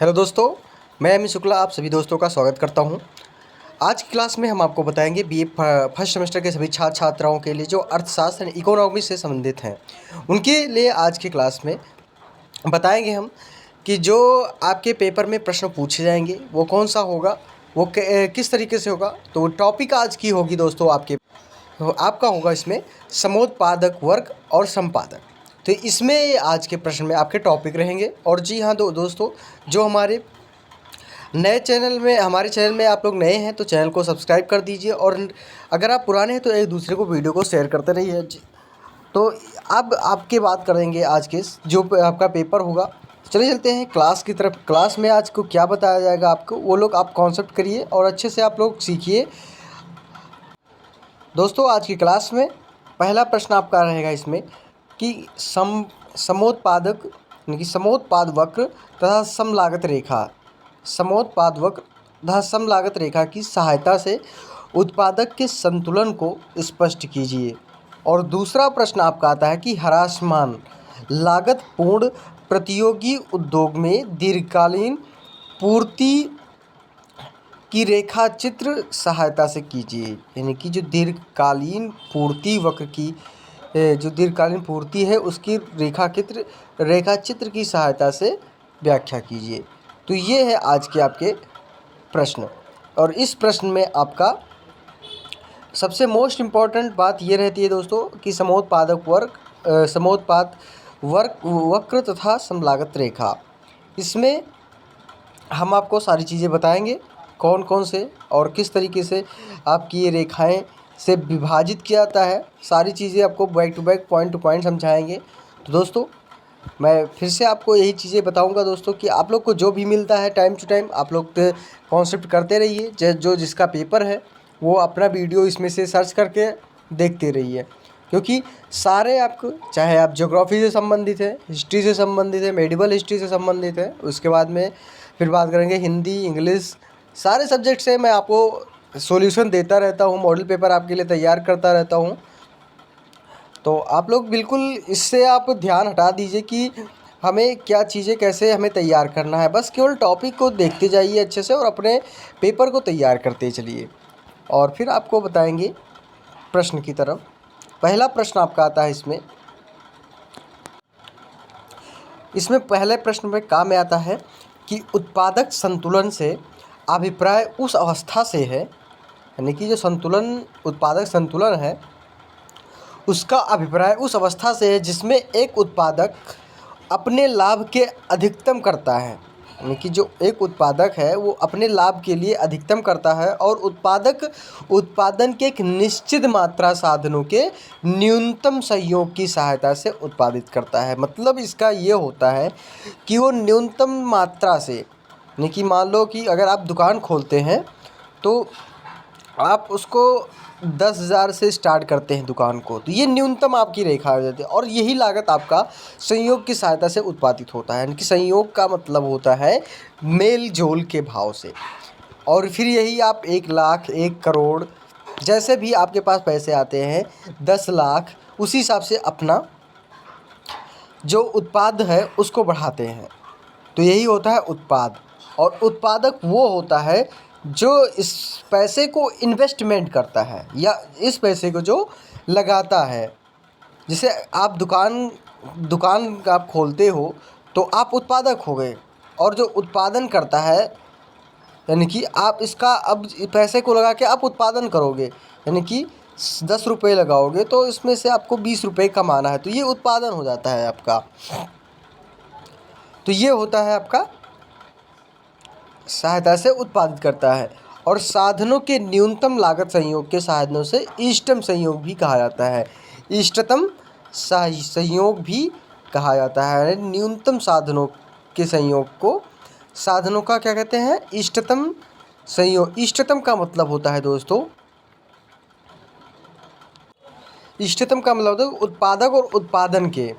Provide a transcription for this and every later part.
Hello दोस्तों, मैं अमित शुक्ला आप सभी दोस्तों का स्वागत करता हूं। आज की क्लास में हम आपको बताएंगे बीए फर्स्ट सेमेस्टर के सभी छात्र छात्राओं के लिए जो अर्थशास्त्र एंड इकोनॉमी से संबंधित हैं, उनके लिए आज की क्लास में बताएंगे हम कि जो आपके पेपर में प्रश्न पूछे जाएंगे वो कौन सा होगा, वो किस तरीके से होगा। तो टॉपिक आज की होगी दोस्तों आपका होगा इसमें समोत्पादक वर्ग और संपादक। तो इसमें आज के प्रश्न में आपके टॉपिक रहेंगे। और जी हाँ दोस्तों, जो हमारे चैनल में आप लोग नए हैं तो चैनल को सब्सक्राइब कर दीजिए, और अगर आप पुराने हैं तो एक दूसरे को वीडियो को शेयर करते रहिए जी। तो अब आपके बात करेंगे आज के जो आपका पेपर होगा। चलिए चलते हैं क्लास की तरफ। क्लास में आज को क्या बताया जाएगा आपको, वो लोग आप कॉन्सेप्ट करिए और अच्छे से आप लोग सीखिए। दोस्तों आज की क्लास में पहला प्रश्न आपका रहेगा इसमें कि समोत्पादक यानी कि समोत्पाद वक्र तथा समलागत रेखा की सहायता से उत्पादक के संतुलन को स्पष्ट कीजिए। और दूसरा प्रश्न आपका आता है कि ह्रासमान लागत पूर्ण प्रतियोगी उद्योग में दीर्घकालीन पूर्ति की रेखा चित्र सहायता से कीजिए। यानी कि जो दीर्घकालीन पूर्ति वक्र की जो दीर्घकालीन पूर्ति है उसकी रेखा चित्र की सहायता से व्याख्या कीजिए। तो ये है आज के आपके प्रश्न। और इस प्रश्न में आपका सबसे मोस्ट इम्पॉर्टेंट बात ये रहती है दोस्तों कि समोत्पाद वक्र तथा समलागत रेखा, इसमें हम आपको सारी चीज़ें बताएंगे कौन कौन से और किस तरीके से आपकी ये रेखाएं से विभाजित किया जाता है। सारी चीज़ें आपको back to back point to point समझाएंगे। तो दोस्तों मैं फिर से आपको यही चीज़ें बताऊंगा दोस्तों कि आप लोग को जो भी मिलता है टाइम टू टाइम आप लोग कॉन्सेप्ट करते रहिए। जो जिसका पेपर है वो अपना वीडियो इसमें से सर्च करके देखते रहिए, क्योंकि सारे आपको, चाहे आप ज्योग्राफी से संबंधित है, हिस्ट्री से संबंधित है, मेडिवल हिस्ट्री से संबंधित है, उसके बाद में फिर बात करेंगे हिंदी, इंग्लिश, सारे सब्जेक्ट से मैं आपको सॉल्यूशन देता रहता हूँ, मॉडल पेपर आपके लिए तैयार करता रहता हूँ। तो आप लोग बिल्कुल इससे आप ध्यान हटा दीजिए कि हमें क्या चीज़ें कैसे हमें तैयार करना है, बस केवल टॉपिक को देखते जाइए अच्छे से और अपने पेपर को तैयार करते चलिए। और फिर आपको बताएंगे प्रश्न की तरफ। पहला प्रश्न आपका आता है इसमें पहले प्रश्न में काम में आता है कि उत्पादक संतुलन से अभिप्राय उस अवस्था से है, यानी कि जो उत्पादक संतुलन है उसका अभिप्राय उस अवस्था से है जिसमें एक उत्पादक अपने लाभ के अधिकतम करता है। यानी कि जो एक उत्पादक है वो अपने लाभ के लिए अधिकतम करता है और उत्पादक उत्पादन के एक निश्चित मात्रा साधनों के न्यूनतम सहयोग की सहायता से उत्पादित करता है। मतलब इसका ये होता है कि वो न्यूनतम मात्रा से, यानी कि मान लो कि अगर आप दुकान खोलते हैं तो आप उसको 10,000 से स्टार्ट करते हैं दुकान को, तो ये न्यूनतम आपकी रेखा हो जाती है और यही लागत आपका संयोग की सहायता से उत्पादित होता है। यानी कि संयोग का मतलब होता है मेल जोल के भाव से। और फिर यही आप 1 लाख, 1 करोड़, जैसे भी आपके पास पैसे आते हैं, 10 लाख, उसी हिसाब से अपना जो उत्पाद है उसको बढ़ाते हैं। तो यही होता है उत्पाद। और उत्पादक वो होता है जो इस पैसे को इन्वेस्टमेंट करता है या इस पैसे को जो लगाता है। जैसे आप दुकान आप खोलते हो तो आप उत्पादक हो गए, और जो उत्पादन करता है यानी कि आप इसका अब पैसे को लगा के आप उत्पादन करोगे, यानी कि 10 रुपये लगाओगे तो इसमें से आपको 20 रुपये कमाना है, तो ये उत्पादन हो जाता है आपका। तो ये होता है आपका सहायता से उत्पादित करता है। और साधनों के न्यूनतम लागत संयोग के साधनों से इष्टतम संयोग भी कहा जाता है। इष्टतम संयोग भी कहा जाता है। न्यूनतम साधनों के संयोग को साधनों का क्या कहते हैं, इष्टतम संयोग। इष्टतम का मतलब होता है दोस्तों, इष्टतम का मतलब होता है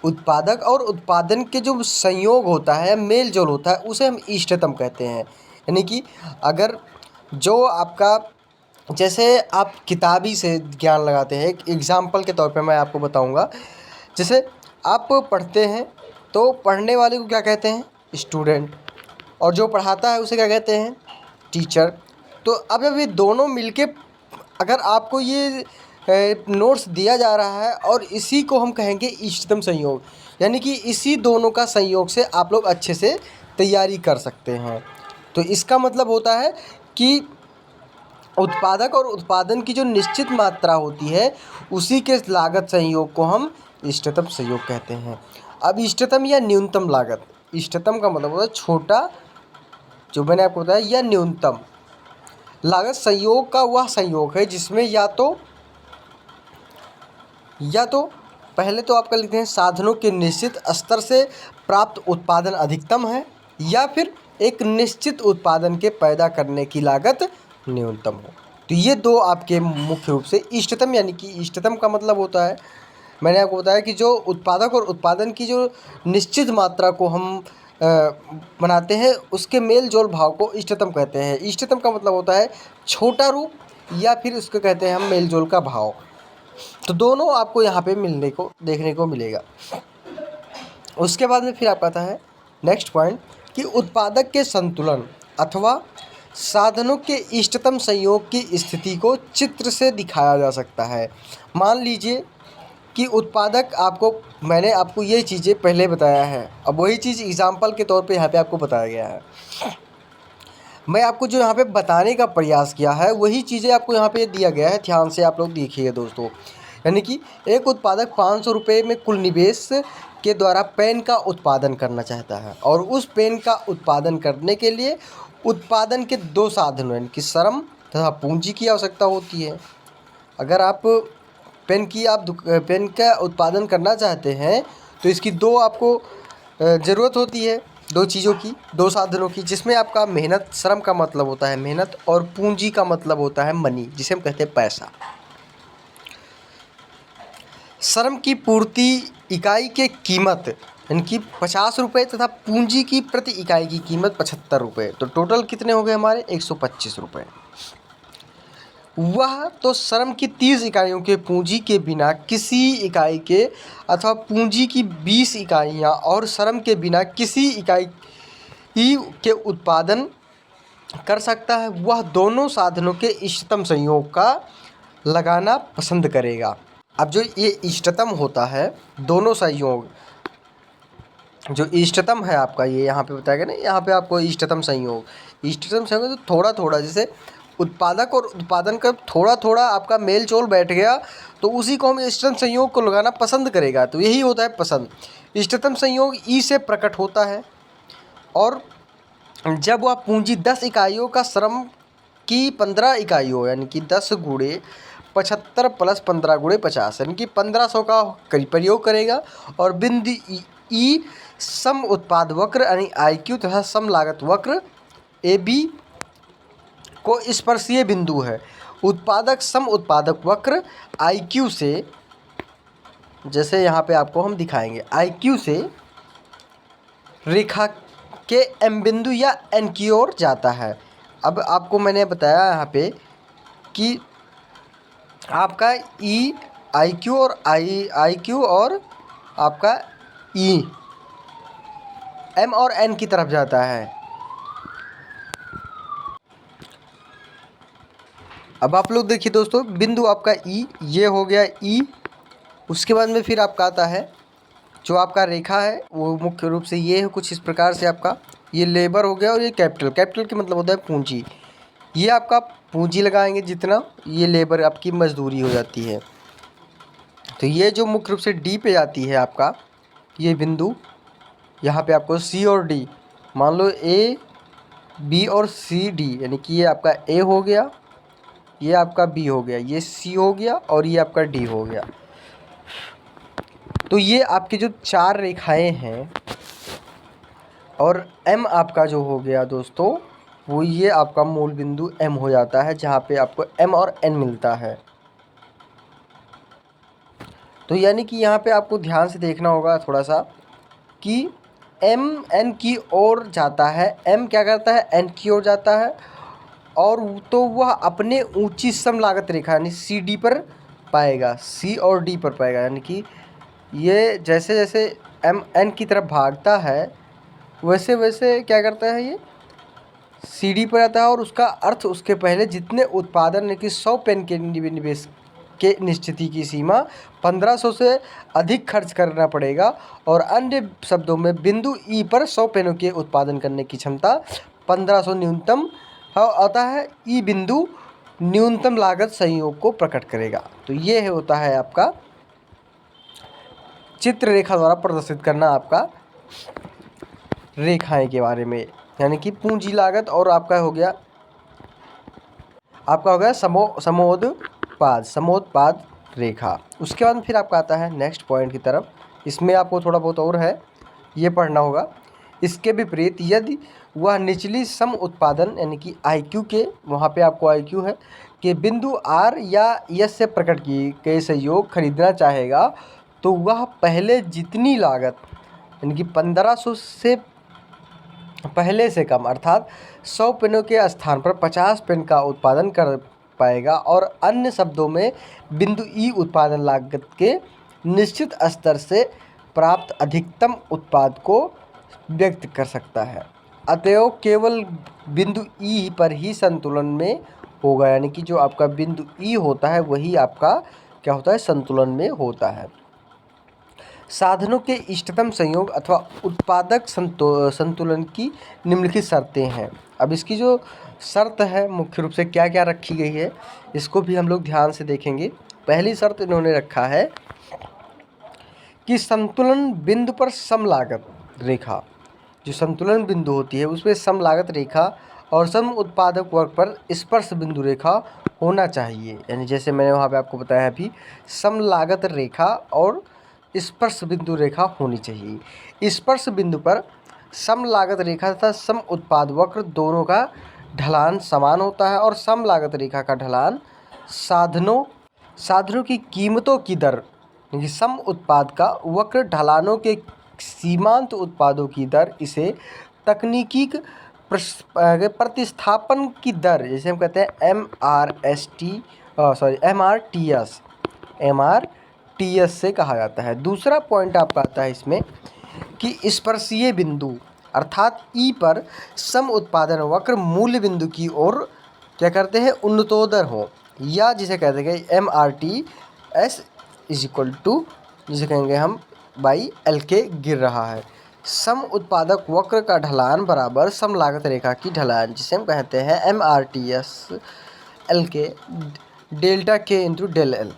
उत्पादक और उत्पादन के जो संयोग होता है, मेल जोल होता है, उसे हम इष्टतम कहते हैं। यानी कि अगर जो आपका, जैसे आप किताबी से ज्ञान लगाते हैं, एक एग्ज़ाम्पल के तौर पे मैं आपको बताऊंगा। जैसे आप पढ़ते हैं तो पढ़ने वाले को क्या कहते हैं, स्टूडेंट। और जो पढ़ाता है उसे क्या कहते हैं, टीचर। तो अब ये दोनों मिलके अगर आपको ये नोट्स दिया जा रहा है और इसी को हम कहेंगे इष्टतम संयोग, यानी कि इसी दोनों का संयोग से आप लोग अच्छे से तैयारी कर सकते हैं। तो इसका मतलब होता है कि उत्पादक और उत्पादन की जो निश्चित मात्रा होती है उसी के लागत संयोग को हम इष्टतम संयोग कहते हैं। अब इष्टतम या न्यूनतम लागत, इष्टतम का मतलब होता है छोटा, जो मैंने आपको बताया, या न्यूनतम लागत संयोग का वह संयोग है जिसमें या तो पहले तो आपका लिखते हैं साधनों के निश्चित स्तर से प्राप्त उत्पादन अधिकतम है, या फिर एक निश्चित उत्पादन के पैदा करने की लागत न्यूनतम हो। तो ये दो आपके मुख्य रूप से इष्टतम, यानी कि इष्टतम का मतलब होता है, मैंने आपको बताया कि जो उत्पादक और उत्पादन की जो निश्चित मात्रा को हम बनाते हैं उसके मेल जोल भाव को इष्टतम कहते हैं। इष्टतम का मतलब होता है छोटा रूप, या फिर उसको कहते हैं हम मेल जोल का भाव। तो दोनों आपको यहाँ पे देखने को मिलेगा। उसके बाद में फिर आपका आता है नेक्स्ट पॉइंट कि उत्पादक के संतुलन अथवा साधनों के इष्टतम संयोग की स्थिति को चित्र से दिखाया जा सकता है। मान लीजिए कि उत्पादक मैंने आपको ये चीज़ें पहले बताया है, अब वही चीज़ एग्जाम्पल के तौर पे यहाँ पे आपको बताया गया है। मैं आपको जो यहाँ पे बताने का प्रयास किया है वही चीज़ें आपको यहाँ पे दिया गया है, ध्यान से आप लोग देखिए दोस्तों। यानी कि एक उत्पादक 500 रुपये में कुल निवेश के द्वारा पेन का उत्पादन करना चाहता है, और उस पेन का उत्पादन करने के लिए उत्पादन के दो साधनों यानी कि श्रम तथा पूंजी की आवश्यकता होती है। अगर आप पेन का उत्पादन करना चाहते हैं तो इसकी दो आपको ज़रूरत होती है, दो चीज़ों की, दो साधनों की, जिसमें आपका मेहनत, श्रम का मतलब होता है मेहनत, और पूंजी का मतलब होता है मनी, जिसे हम कहते हैं पैसा। श्रम की पूर्ति इकाई के कीमत यानी कि 50 रुपये तथा पूंजी की प्रति इकाई की कीमत 75 रुपये, तो टोटल कितने हो गए हमारे 125 रुपये। वह तो श्रम की 30 इकाइयों के पूंजी के बिना किसी इकाई के अथवा पूंजी की 20 इकाइयाँ और श्रम के बिना किसी इकाई के उत्पादन कर सकता है, वह दोनों साधनों के इष्टतम संयोग का लगाना पसंद करेगा। अब जो ये इष्टतम होता है, दोनों संयोग जो इष्टतम है आपका, ये यहाँ पे बताया गया ना, यहाँ पे आपको इष्टतम संयोग तो थोड़ा थोड़ा, जैसे उत्पादक और उत्पादन का थोड़ा थोड़ा आपका मेल जोल बैठ गया तो उसी को हम इष्टतम संयोग को लगाना पसंद करेगा। तो यही होता है पसंद। इष्टतम संयोग ई से प्रकट होता है, और जब वह पूंजी 10 इकाइयों का श्रम की 15 इकाइयों यानी कि 10 गुणे 75 प्लस 15 गुणे 50 यानी कि 1500 का प्रयोग करेगा, और बिंदु ई सम उत्पाद वक्र यानी IQ तथा सम लागत वक्र AB को स्पर्शीय बिंदु है। उत्पादक सम उत्पादक वक्र IQ से, जैसे यहाँ पे आपको हम दिखाएंगे, IQ से रेखा के M बिंदु या N की ओर जाता है। अब आपको मैंने बताया यहाँ पे कि आपका IQ और आपका E M और N की तरफ जाता है। अब आप लोग देखिए दोस्तों, बिंदु आपका E, ये हो गया E। उसके बाद में फिर आपका आता है जो आपका रेखा है वो मुख्य रूप से ये है कुछ इस प्रकार से, आपका ये लेबर हो गया, और ये कैपिटल के मतलब होता है पूंजी। ये आपका पूंजी लगाएंगे जितना, ये लेबर आपकी मजदूरी हो जाती है। तो ये जो मुख्य रूप से D पे जाती है आपका ये बिंदु, यहाँ पे आपको C और D, मान लो A B और C D, यानी कि ये आपका A हो गया, ये आपका B हो गया, ये C हो गया, और ये आपका D हो गया। तो ये आपकी जो 4 रेखाएं हैं, और M आपका जो हो गया दोस्तों, वो ये आपका मूल बिंदु M हो जाता है, जहाँ पे आपको M और N मिलता है। तो यानी कि यहाँ पे आपको ध्यान से देखना होगा थोड़ा सा कि M N की ओर जाता है, M क्या करता है N की ओर जाता है, और तो वह अपने ऊंची सम लागत रेखा यानी CD पर पाएगा, C और D पर पाएगा। यानी कि ये जैसे जैसे M N की तरफ भागता है वैसे वैसे क्या करता है ये सीढ़ी पर आता है, और उसका अर्थ उसके पहले जितने उत्पादन यानी कि 100 पेन के निवेश के निश्चित की सीमा 1500 से अधिक खर्च करना पड़ेगा, और अन्य शब्दों में बिंदु ई पर 100 पेनों के उत्पादन करने की क्षमता 1500 न्यूनतम आता है। ई बिंदु न्यूनतम लागत संयोग को प्रकट करेगा। तो ये होता है आपका चित्र रेखा द्वारा प्रदर्शित करना आपका रेखाएं के बारे में, यानी कि पूंजी लागत और आपका हो गया समोत्पाद रेखा। उसके बाद फिर आपका आता है नेक्स्ट पॉइंट की तरफ। इसमें आपको थोड़ा बहुत और है, ये पढ़ना होगा। इसके विपरीत यदि वह निचली सम उत्पादन यानी कि IQ के, वहाँ पे आपको IQ है कि बिंदु R या S से प्रकट किए गए सहयोग खरीदना चाहेगा, तो वह पहले जितनी लागत यानी कि 1500 से पहले से कम अर्थात 100 पेनों के स्थान पर 50 पेन का उत्पादन कर पाएगा, और अन्य शब्दों में बिंदु ई उत्पादन लागत के निश्चित स्तर से प्राप्त अधिकतम उत्पाद को व्यक्त कर सकता है। अतएव केवल बिंदु ई पर ही संतुलन में होगा, यानी कि जो आपका बिंदु ई होता है वही आपका क्या होता है, संतुलन में होता है। साधनों के इष्टतम संयोग अथवा उत्पादक संतुलन की निम्नलिखित शर्तें हैं। अब इसकी जो शर्त है मुख्य रूप से क्या क्या रखी गई है, इसको भी हम लोग ध्यान से देखेंगे। पहली शर्त इन्होंने रखा है कि संतुलन बिंदु पर सम लागत रेखा, जो संतुलन बिंदु होती है उसमें सम लागत रेखा और सम उत्पादक वर्ग पर स्पर्श बिंदु रेखा होना चाहिए। यानी जैसे मैंने वहाँ पे आपको बताया अभी, सम लागत रेखा और स्पर्श बिंदु रेखा होनी चाहिए। स्पर्श बिंदु पर सम लागत रेखा तथा सम उत्पाद वक्र दोनों का ढलान समान होता है, और सम लागत रेखा का ढलान साधनों की कीमतों की दर यानी सम उत्पाद का वक्र ढलानों के सीमांत उत्पादों की दर, इसे तकनीकी प्रतिस्थापन की दर जैसे हम कहते हैं MRTS से कहा जाता है। दूसरा पॉइंट आपका आता है इसमें कि स्पर्शीय बिंदु अर्थात ई पर सम उत्पादन वक्र मूल्य बिंदु की ओर क्या करते हैं, उन्नतोदर हो, या जिसे कहते हैं MRTS जिसे कहेंगे हम बाई LK गिर रहा है। सम उत्पादक वक्र का ढलान बराबर सम लागत रेखा की ढलान, जिसे हम कहते हैं MRTS LK delta K into del L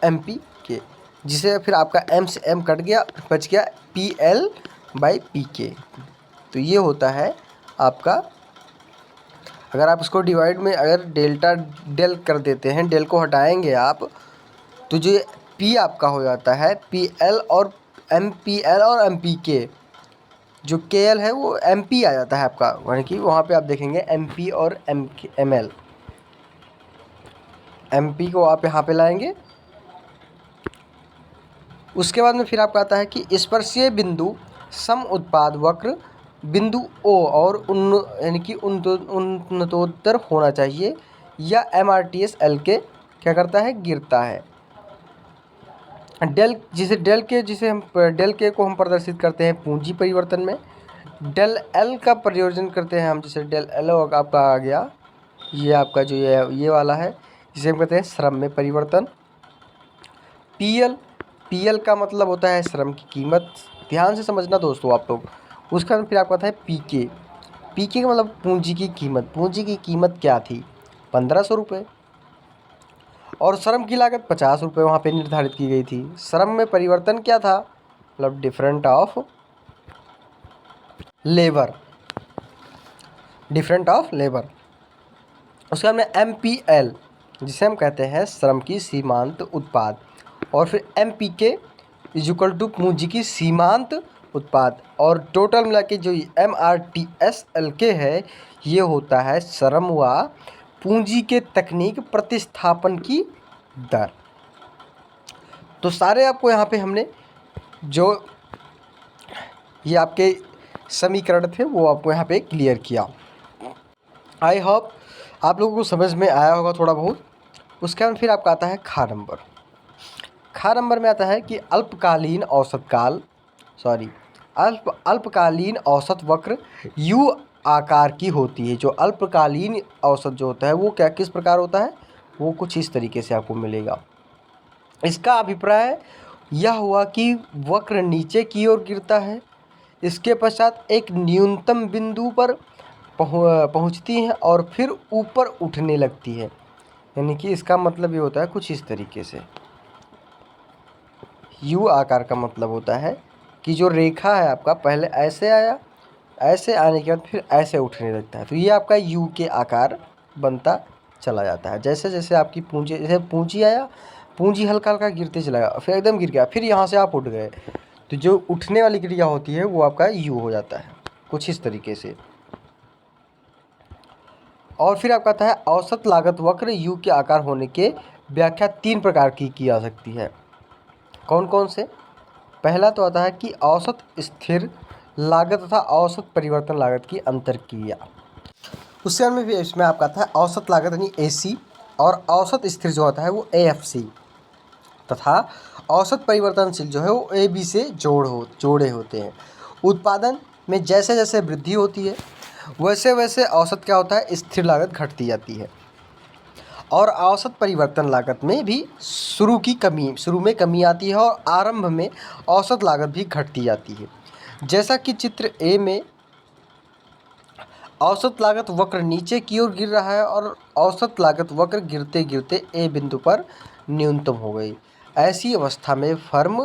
MP जिसे फिर आपका M से M कट गया, बच गया PL/PK। तो ये होता है आपका, अगर आप इसको डिवाइड में अगर डेल्टा डेल कर देते हैं, डेल को हटाएंगे आप, तो जो P आपका हो जाता है PL और MPK, जो KL है वो MP आ जाता है आपका, यानी कि वहाँ पे आप देखेंगे MP और ML, MP को आप यहाँ पे लाएंगे। उसके बाद में फिर आपका आता है कि स्पर्शीय बिंदु सम उत्पाद वक्र बिंदु O और यानी कि उन्नतोत्तर होना चाहिए, या MRTS LK क्या करता है, गिरता है। डेल के को हम प्रदर्शित करते हैं पूंजी परिवर्तन में। डेल L का प्रयोजन करते हैं हम, जैसे डेल L आपका आ गया, ये आपका जो ये वाला है, जिसे हम कहते हैं श्रम में परिवर्तन। PL का मतलब होता है श्रम की कीमत, ध्यान से समझना दोस्तों आप लोग। उसका फिर आपका आता है PK का मतलब पूंजी की कीमत। पूंजी की कीमत क्या थी, 1500 रुपये, और श्रम की लागत 50 रुपये वहाँ पे निर्धारित की गई थी। श्रम में परिवर्तन क्या था, मतलब डिफरेंट ऑफ लेबर। उसके बाद में MPL जिसे हम कहते हैं श्रम की सीमांत उत्पाद, और फिर MPK इक्वल टू पूंजी की सीमांत उत्पाद, और टोटल मिला के जो MRTS LK है ये होता है श्रम व पूंजी के तकनीक प्रतिस्थापन की दर। तो सारे आपको यहाँ पे हमने जो ये आपके समीकरण थे वो आपको यहाँ पे क्लियर किया। आई होप आप लोगों को समझ में आया होगा थोड़ा बहुत। उसके बाद फिर आपका आता है खा खा नंबर में आता है कि अल्पकालीन औसत काल अल्पकालीन औसत वक्र यू आकार की होती है। जो अल्पकालीन औसत जो होता है वो क्या किस प्रकार होता है, वो कुछ इस तरीके से आपको मिलेगा। इसका अभिप्राय यह हुआ कि वक्र नीचे की ओर गिरता है, इसके पश्चात एक न्यूनतम बिंदु पर पहुंचती है और फिर ऊपर उठने लगती है। यानी कि इसका मतलब ये होता है कुछ इस तरीके से। यू आकार का मतलब होता है कि जो रेखा है आपका पहले ऐसे आया, ऐसे आने के बाद फिर ऐसे उठने लगता है, तो ये आपका यू के आकार बनता चला जाता है। जैसे जैसे आपकी पूंजी, जैसे पूंजी आया, पूंजी हल्का हल्का गिरते चला गया, फिर एकदम गिर गया, फिर यहाँ से आप उठ गए, तो जो उठने वाली क्रिया होती है वो आपका यू हो जाता है कुछ इस तरीके से। और फिर आपका आता है औसत लागत वक्र यू के आकार होने के व्याख्या 3 प्रकार की जा सकती है। कौन कौन से? पहला तो आता है कि औसत स्थिर लागत तथा औसत परिवर्तन लागत की अंतर क्रिया। उसके बाद में भी इसमें आपका आता है औसत लागत यानी AC, और औसत स्थिर जो होता है वो AFC, तथा औसत परिवर्तनशील जो है वो AB से जोड़े होते हैं। उत्पादन में जैसे जैसे वृद्धि होती है वैसे वैसे औसत क्या होता है, स्थिर लागत घटती जाती है। और औसत परिवर्तन लागत में भी शुरू में कमी आती है और आरंभ में औसत लागत भी घटती जाती है। जैसा कि चित्र ए में औसत लागत वक्र नीचे की ओर गिर रहा है और औसत लागत वक्र गिरते गिरते ए बिंदु पर न्यूनतम हो गई। ऐसी अवस्था में फर्म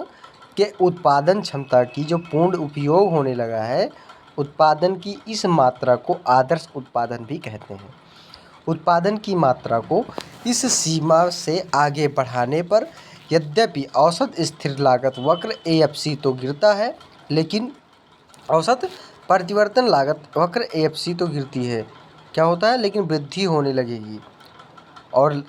के उत्पादन क्षमता की जो पूर्ण उपयोग होने लगा है, उत्पादन की इस मात्रा को आदर्श उत्पादन भी कहते हैं। उत्पादन की मात्रा को इस सीमा से आगे बढ़ाने पर यद्यपि औसत स्थिर लागत वक्र AFC तो गिरता है, लेकिन औसत परिवर्तन लागत वक्र AFC तो गिरती है, क्या होता है, लेकिन वृद्धि होने लगेगी। और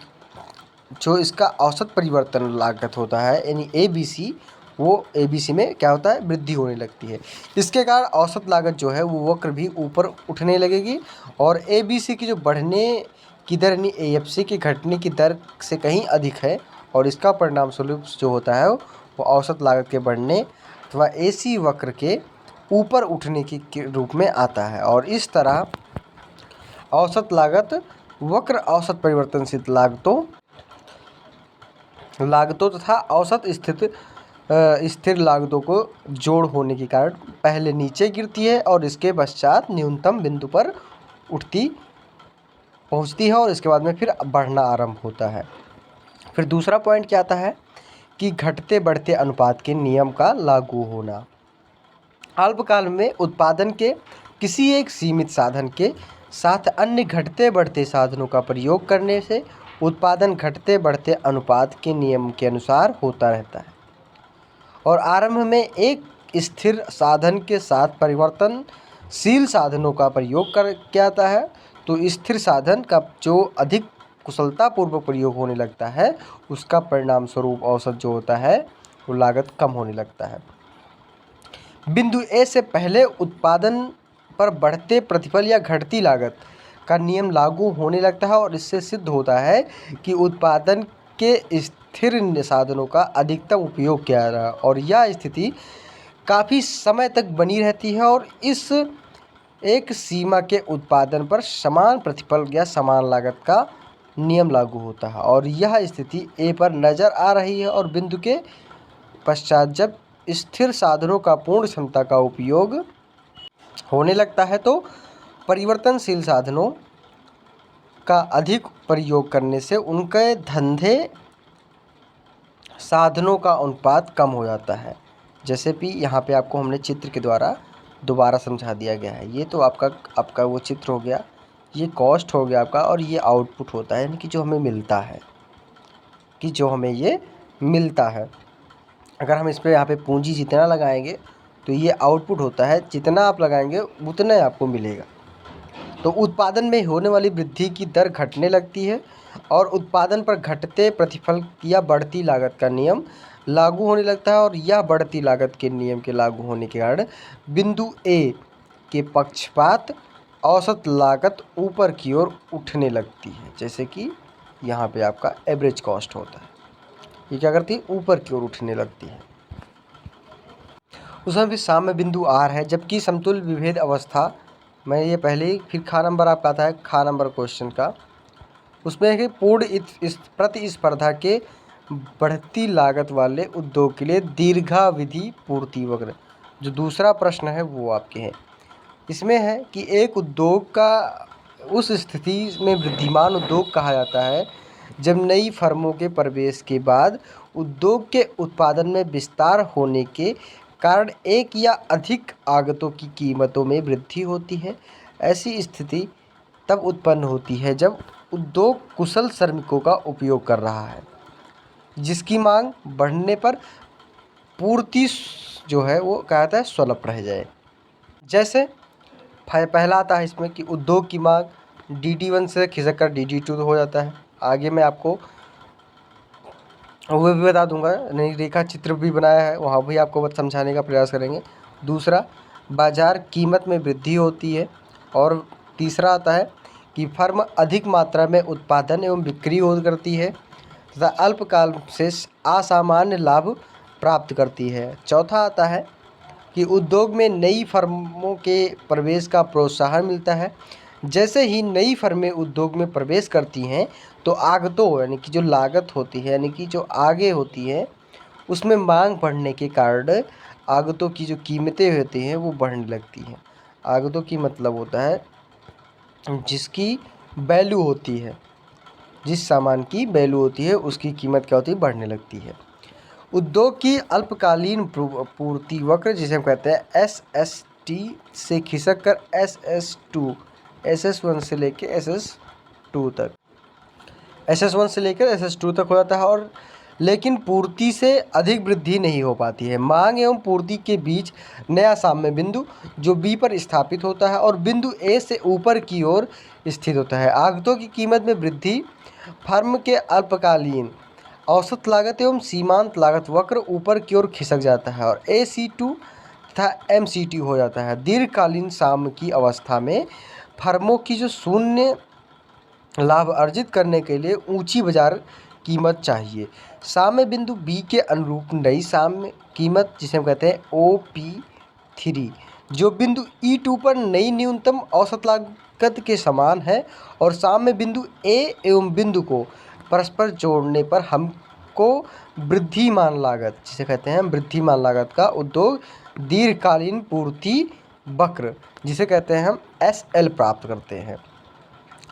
जो इसका औसत परिवर्तन लागत होता है यानी ABC, वो ABC में क्या होता है, वृद्धि होने लगती है। इसके कारण औसत लागत जो है वो वक्र भी ऊपर उठने लगेगी और ABC की जो बढ़ने की दर यानी AFC की घटने की दर से कहीं अधिक है, और इसका परिणाम स्वरूप जो होता है वो औसत लागत के बढ़ने अथवा AC वक्र के ऊपर उठने के रूप में आता है। और इस तरह औसत लागत वक्र औसत परिवर्तनशील लागतों तथा औसत स्थिर लागतों को जोड़ होने के कारण पहले नीचे गिरती है और इसके पश्चात न्यूनतम बिंदु पर पहुंचती है और इसके बाद में फिर बढ़ना आरंभ होता है। फिर दूसरा पॉइंट क्या आता है कि घटते बढ़ते अनुपात के नियम का लागू होना। अल्पकाल में उत्पादन के किसी एक सीमित साधन के साथ अन्य घटते बढ़ते साधनों का प्रयोग करने से उत्पादन घटते बढ़ते अनुपात के नियम के अनुसार होता रहता है। और आरंभ में एक स्थिर साधन के साथ परिवर्तनशील साधनों का प्रयोग कर किया जाता है, तो स्थिर साधन का जो अधिक कुशलतापूर्वक प्रयोग होने लगता है उसका परिणाम स्वरूप औसत जो होता है वो लागत कम होने लगता है। बिंदु ए से पहले उत्पादन पर बढ़ते प्रतिफल या घटती लागत का नियम लागू होने लगता है और इससे सिद्ध होता है कि उत्पादन के स्थिर साधनों का अधिकतम उपयोग किया जा रहा है और यह स्थिति काफ़ी समय तक बनी रहती है और इस एक सीमा के उत्पादन पर समान प्रतिफल या समान लागत का नियम लागू होता है। और यह स्थिति ए पर नज़र आ रही है और बिंदु के पश्चात जब स्थिर साधनों का पूर्ण क्षमता का उपयोग होने लगता है तो परिवर्तनशील साधनों का अधिक प्रयोग करने से उनके धंधे साधनों का अनुपात कम हो जाता है। जैसे कि यहाँ पे आपको हमने चित्र के द्वारा दोबारा समझा दिया गया है। ये तो आपका वो चित्र हो गया, ये कॉस्ट हो गया आपका, और ये आउटपुट होता है यानी कि जो हमें मिलता है, अगर हम इस पर यहाँ पे पूंजी जितना लगाएंगे तो ये आउटपुट होता है, जितना आप लगाएंगे उतना ही आपको मिलेगा। तो उत्पादन में होने वाली वृद्धि की दर घटने लगती है और उत्पादन पर घटते प्रतिफल या बढ़ती लागत का नियम लागू होने लगता है और यह बढ़ती लागत के नियम के लागू होने के कारण बिंदु ए के पक्षपात औसत लागत ऊपर की ओर उठने लगती है, जैसे कि यहाँ पे आपका एवरेज कॉस्ट होता है। ये क्या करती है, ऊपर की ओर उठने लगती है। उसमें भी साम्य बिंदु आर है, जबकि समतुल्य विभेद अवस्था में ये पहले ही, फिर खा नंबर आपका आता है, खा नंबर क्वेश्चन का, उसमें है कि पूर्ण प्रतिस्पर्धा के बढ़ती लागत वाले उद्योग के लिए दीर्घावधि पूर्ति वक्र। जो दूसरा प्रश्न है वो आपके हैं। इसमें है कि एक उद्योग का उस स्थिति में वृद्धिमान उद्योग कहा जाता है जब नई फर्मों के प्रवेश के बाद उद्योग के उत्पादन में विस्तार होने के कारण एक या अधिक आगतों की कीमतों में वृद्धि होती है। ऐसी स्थिति तब उत्पन्न होती है जब उद्योग कुशल श्रमिकों का उपयोग कर रहा है, जिसकी मांग बढ़ने पर पूर्ति जो है वो कहता है सुलभ रह जाए। जैसे पहला आता है इसमें कि उद्योग की मांग DD1 से खिसक कर DD2 हो जाता है। आगे मैं आपको वो भी बता दूंगा, नहीं रेखा चित्र भी बनाया है, वहाँ भी आपको समझाने का प्रयास करेंगे। दूसरा, बाजार कीमत में वृद्धि होती है। और तीसरा आता है कि फर्म अधिक मात्रा में उत्पादन एवं बिक्री करती है तथा अल्पकाल से असामान्य लाभ प्राप्त करती है। चौथा आता है कि उद्योग में नई फर्मों के प्रवेश का प्रोत्साहन मिलता है। जैसे ही नई फर्में उद्योग में प्रवेश करती हैं तो आगतों यानी कि जो लागत होती है, यानी कि जो आगे होती है, उसमें मांग बढ़ने के कारण आगतों की जो कीमतें होती हैं वो बढ़ने लगती हैं। आगतों की मतलब होता है जिसकी वैल्यू होती है, जिस सामान की वैल्यू होती है उसकी कीमत क्या होती है, बढ़ने लगती है। उद्योग की अल्पकालीन पूर्ति वक्र, जिसे हम कहते हैं SST, से खिसक कर SS2 SS1 से लेकर SS2 तक SS1 से लेकर SS2 तक हो जाता है। और लेकिन पूर्ति से अधिक वृद्धि नहीं हो पाती है। मांग एवं पूर्ति के बीच नया साम्य बिंदु जो B पर स्थापित होता है और बिंदु A से ऊपर की ओर स्थित होता है। आगतों की कीमत में वृद्धि फर्म के अल्पकालीन औसत लागत एवं सीमांत लागत वक्र ऊपर की ओर खिसक जाता है और AC2 तथा MCT हो जाता है। दीर्घकालीन साम्य की अवस्था में फर्मों की जो शून्य लाभ अर्जित करने के लिए ऊंची बाजार कीमत चाहिए। साम्य बिंदु B के अनुरूप नई साम्य कीमत, जिसे हम कहते हैं OP3, जो बिंदु E2 पर नई न्यूनतम औसत लागत के समान है। और साम्य बिंदु A एवं बिंदु को परस्पर जोड़ने पर हमको वृद्धिमान लागत, जिसे कहते हैं वृद्धिमान लागत का उद्योग दीर्घकालीन पूर्ति वक्र, जिसे कहते हैं हम SL, प्राप्त करते हैं।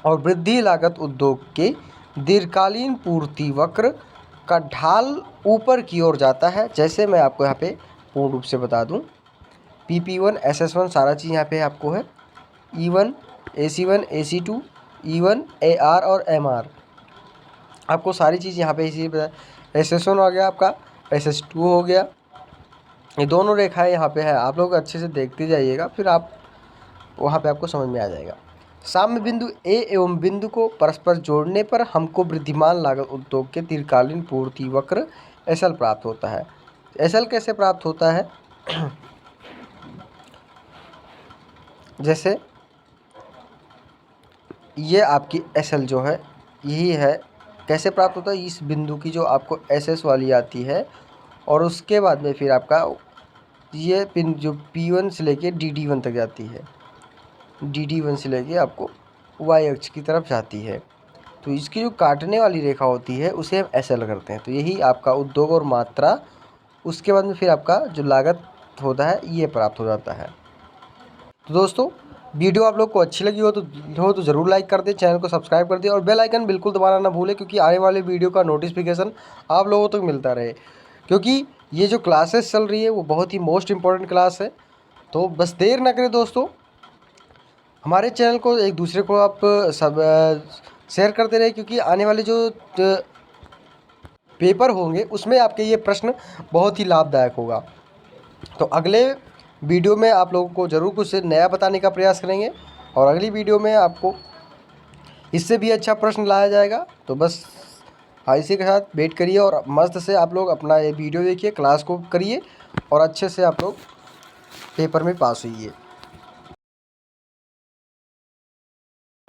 और वृद्धि लागत उद्योग के दीर्घकालीन पूर्ति वक्र का ढाल ऊपर की ओर जाता है। जैसे मैं आपको यहाँ पे पूर्ण रूप से बता दूँ, PP1 SS1 सारा चीज़ यहाँ पे आपको है, E1 AC1 AC2 E1 AR और MR, आपको सारी चीज़ यहाँ पे इसी SS1 हो गया, आपका SS2 हो गया। ये दोनों रेखाएं यहाँ पे है, आप लोग अच्छे से देखते जाइएगा, फिर आप वहाँ पे आपको समझ में आ जाएगा। साम्य बिंदु A एवं बिंदु को परस्पर जोड़ने पर हमको वृद्धिमान लागत उद्योग के दीर्घकालीन पूर्ति वक्र SL प्राप्त होता है। SL कैसे प्राप्त होता है? जैसे ये आपकी SL जो है, यही है। कैसे प्राप्त होता है? इस बिंदु की जो आपको SS वाली आती है और उसके बाद में फिर आपका ये पिन जो P1 से लेके DD1 तक जाती है, DD1 से लेके आपको Y अक्ष की तरफ जाती है, तो इसकी जो काटने वाली रेखा होती है उसे हम SL करते हैं। तो यही आपका उद्योग और मात्रा, उसके बाद में फिर आपका जो लागत होता है ये प्राप्त हो जाता है। तो दोस्तों, वीडियो आप लोग को अच्छी लगी हो तो ज़रूर लाइक कर दें, चैनल को सब्सक्राइब कर दें और बेल आइकन बिल्कुल दबाना ना भूलें, क्योंकि आने वाले वीडियो का नोटिफिकेशन आप लोगों तक मिलता रहे। क्योंकि ये जो क्लासेस चल रही है वो बहुत ही मोस्ट इम्पॉर्टेंट क्लास है। तो बस देर ना करें दोस्तों, हमारे चैनल को एक दूसरे को आप सब शेयर करते रहे, क्योंकि आने वाले जो पेपर होंगे उसमें आपके ये प्रश्न बहुत ही लाभदायक होगा। तो अगले वीडियो में आप लोगों को ज़रूर कुछ नया बताने का प्रयास करेंगे और अगली वीडियो में आपको इससे भी अच्छा प्रश्न लाया जाएगा। तो बस इसी के साथ वेट करिए और मस्त से आप लोग अपना ये वीडियो देखिए, क्लास को करिए और अच्छे से आप लोग पेपर में पास होइए।